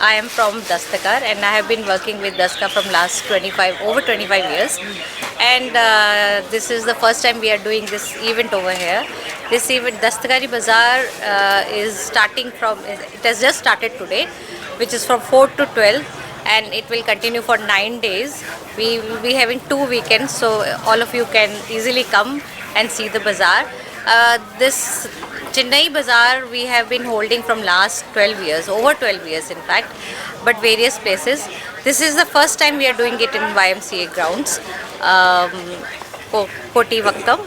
I am from Dastakar, and I have been working with Dastakar from last over 25 years. And this is the first time we are doing this event over here. This event, Dastakari Bazaar, is starting from, it has just started today, which is from 4 to 12, and it will continue for 9 days. We will be having 2 weekends, so all of you can easily come and see the bazaar. This Chennai Bazaar we have been holding from last 12 years, over 12 years in fact, but various places. This is the first time we are doing it in YMCA grounds, Koti Vakkam,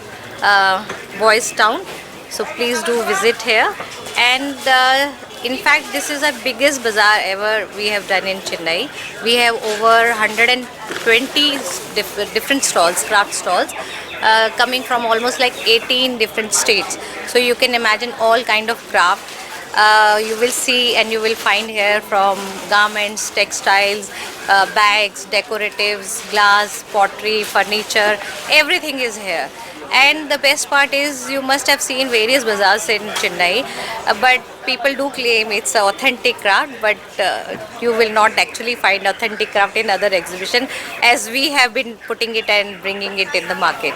Boys Town. So please do visit here. And in fact, this is the biggest bazaar ever we have done in Chennai. We have over 120 different stalls, craft stalls, coming from almost like 18 different states. So you can imagine all kind of craft. You will see and you will find here from garments, textiles, bags, decoratives, glass, pottery, furniture, everything is here. And the best part is you must have seen various bazaars in Chennai, but people do claim it's an authentic craft, but you will not actually find authentic craft in other exhibition as we have been putting it and bringing it in the market.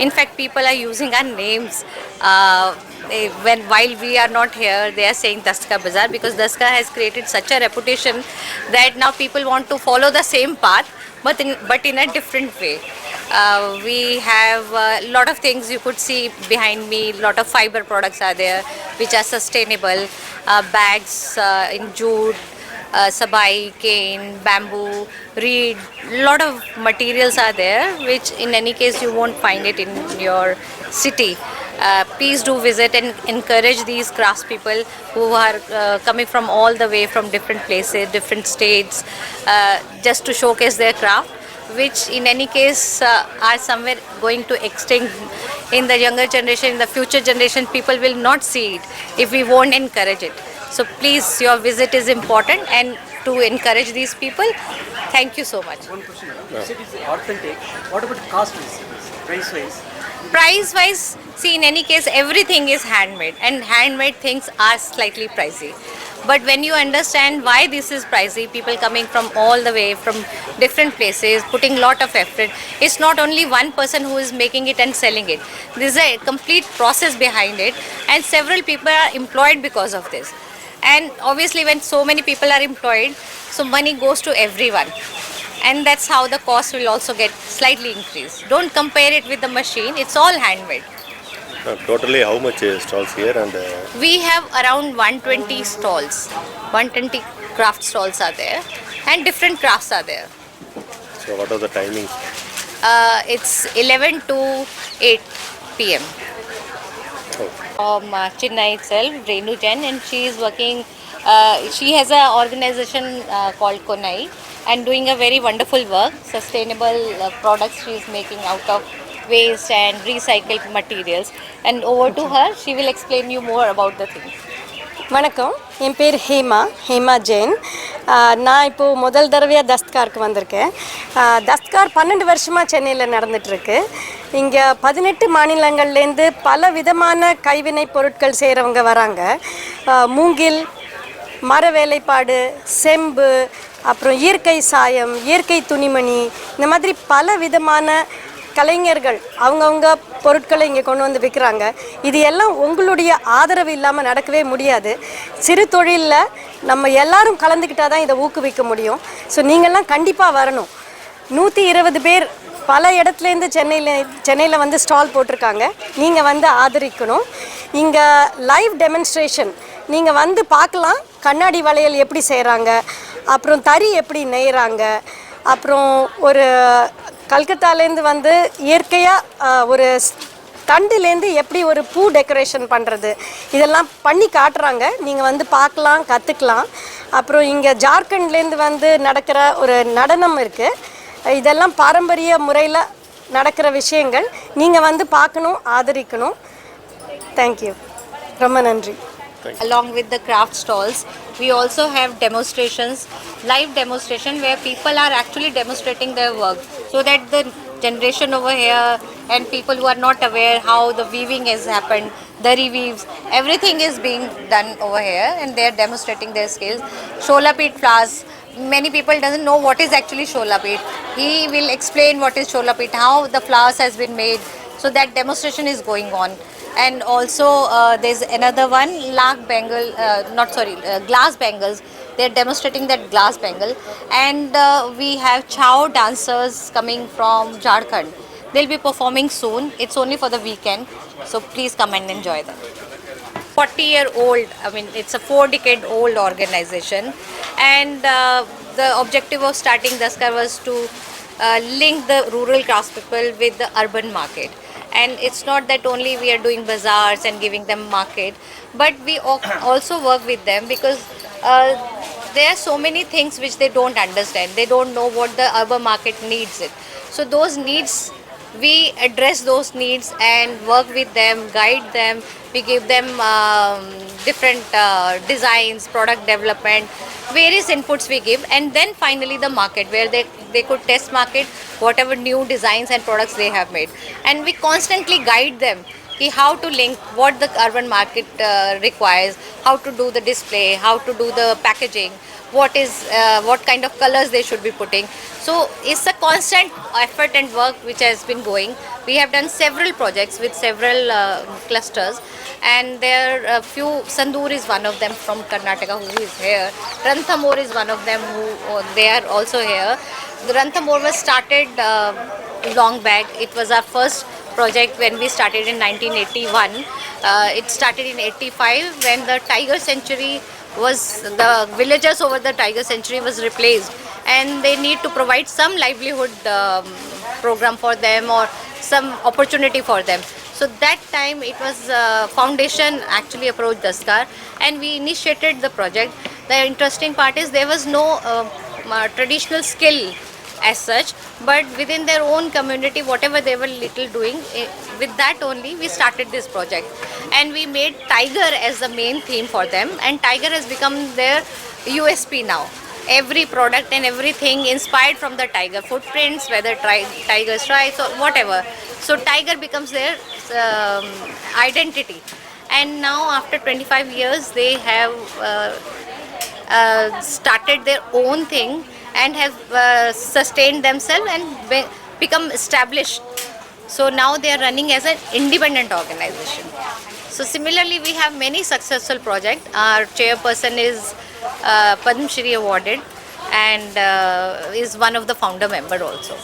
In fact, people are using our names. While we are not here, they are saying Dastakar Bazaar because Dastakar has created such a reputation that now people want to follow the same path, but in a different way. We have a lot of things you could see behind me. A lot of fiber products are there which are sustainable. Bags in jute, sabai, cane, bamboo, reed. Lot of materials are there which in any case you won't find it in your city. Please do visit and encourage these craftspeople who are coming from all the way from different places, different states, just to showcase their craft, which in any case are somewhere going to extinct in the younger generation. In the future generation, people will not see it if we won't encourage it. So please, your visit is important, and to encourage these people, thank you so much. One question. You said it's authentic. What about cost-wise, price-wise? Price-wise, see, in any case, everything is handmade, and handmade things are slightly pricey. But when you understand why this is pricey, people coming from all the way, from different places, putting lot of effort. It's not only one person who is making it and selling it. There's a complete process behind it, and several people are employed because of this. And obviously, when so many people are employed, so money goes to everyone. And that's how the cost will also get slightly increased. Don't compare it with the machine, it's all handmade. Totally how much stalls here? And we have around 120 stalls. 120 craft stalls are there, and different crafts are there. So what are the timings? It's 11 to 8 p.m. Oh. Chennai itself, Renu Jain, and she is working, she has an organization called Konai, and doing a very wonderful work, sustainable products she is making out of waste and recycled materials. And over to her, she will explain you more about the thing. வணக்கம், என் பேர் ஹேமா ஜெயின். நான் இப்போது முதல் தடவையாக தஸ்த்காருக்கு வந்திருக்கேன். தஸ்த்கார் 12 வருஷமாக சென்னையில் நடந்துகிட்ருக்கு. இங்கே 18 மாநிலங்கள்லேருந்து பல விதமான கைவினை பொருட்கள் செய்கிறவங்க வராங்க. மூங்கில், மர வேலைப்பாடு, செம்பு, அப்புறம் இயற்கை சாயம், இயற்கை துணிமணி, இந்த மாதிரி பல விதமான கலைஞர்கள் அவங்கவுங்க பொருட்களை இங்கே கொண்டு வந்து விற்கிறாங்க. இது எல்லாம் உங்களுடைய ஆதரவு இல்லாமல் நடக்கவே முடியாது. சிறு தொழிலில் நம்ம எல்லாரும் கலந்துக்கிட்டால் தான் இதை ஊக்குவிக்க முடியும். ஸோ நீங்கள்லாம் கண்டிப்பாக வரணும். 120 பேர் பல இடத்துலேருந்து சென்னையில் வந்து ஸ்டால் போட்டிருக்காங்க. நீங்கள் வந்து ஆதரிக்கணும். இங்கே லைவ் டெமான்ஸ்ட்ரேஷன் நீங்கள் வந்து பார்க்கலாம். கண்ணாடி வளையல் எப்படி செய்கிறாங்க, அப்புறம் தறி எப்படி நெய்கிறாங்க, அப்புறம் ஒரு கல்கத்தாலேருந்து வந்து இயற்கையாக ஒரு தண்டுலேருந்து எப்படி ஒரு பூ டெக்கரேஷன் பண்ணுறது, இதெல்லாம் பண்ணி காட்டுறாங்க. நீங்கள் வந்து பார்க்கலாம், கற்றுக்கலாம். அப்புறம் இங்கே ஜார்க்கண்ட்லேருந்து வந்து நடக்கிற ஒரு நடனம் இருக்குது. இதெல்லாம் பாரம்பரிய முறையில் நடக்கிற விஷயங்கள். நீங்கள் வந்து பார்க்கணும், ஆதரிக்கணும். தேங்க்யூ, ரொம்ப நன்றி. Along with the craft stalls, we also have demonstrations, live demonstration where people are actually demonstrating their work, so that the generation over here and people who are not aware how the weaving has happened, the reweaves, everything is being done over here and they are demonstrating their skills. Shola peat flowers, many people doesn't know what is actually shola peat. He will explain what is shola peat, how the flowers has been made. So that demonstration is going on. And also there's another one, glass bangles. They're demonstrating that glass bangle. And we have Chao dancers coming from Jharkhand. They'll be performing soon. It's only for the weekend. So please come and enjoy them. 40-year-old, I mean, it's a 4-decade-old organization. And the objective of starting Daskar was to link the rural craftspeople with the urban market. And it's not that only we are doing bazaars and giving them market, but we also work with them because there are so many things which they don't understand. They don't know what the urban market needs it. So those needs, we address those needs and work with them, guide them. We give them different designs, product development, various inputs we give, and then finally the market where they could test market whatever new designs and products they have made. And we constantly guide them how to link what the urban market requires, how to do the display, how to do the packaging, what kind of colors they should be putting. So it's a constant effort and work which has been going. We have done several projects with several clusters, and there are a few. Sandur is one of them from Karnataka who is here. Ranthamore is one of them who they are also here. The Ranthamore was started long back. It was our first project when we started in 1981. It started in 85 when the Tiger Sanctuary was, the villagers over the Tiger Sanctuary was replaced, and they need to provide some livelihood program for them or some opportunity for them. So that time it was foundation actually approached Daskar and we initiated the project. The interesting part is there was no traditional skill as such, but within their own community, whatever they were little doing, with that only we started this project. And we made tiger as the main theme for them, and tiger has become their USP now. Every product and everything inspired from the tiger, footprints, whether tiger stripes or whatever. So tiger becomes their identity. And now after 25 years, they have started their own thing and have sustained themselves and become established. So now they are running as an independent organization. So similarly, we have many successful projects. Our chairperson is Padma Shri awarded and is one of the founder member also.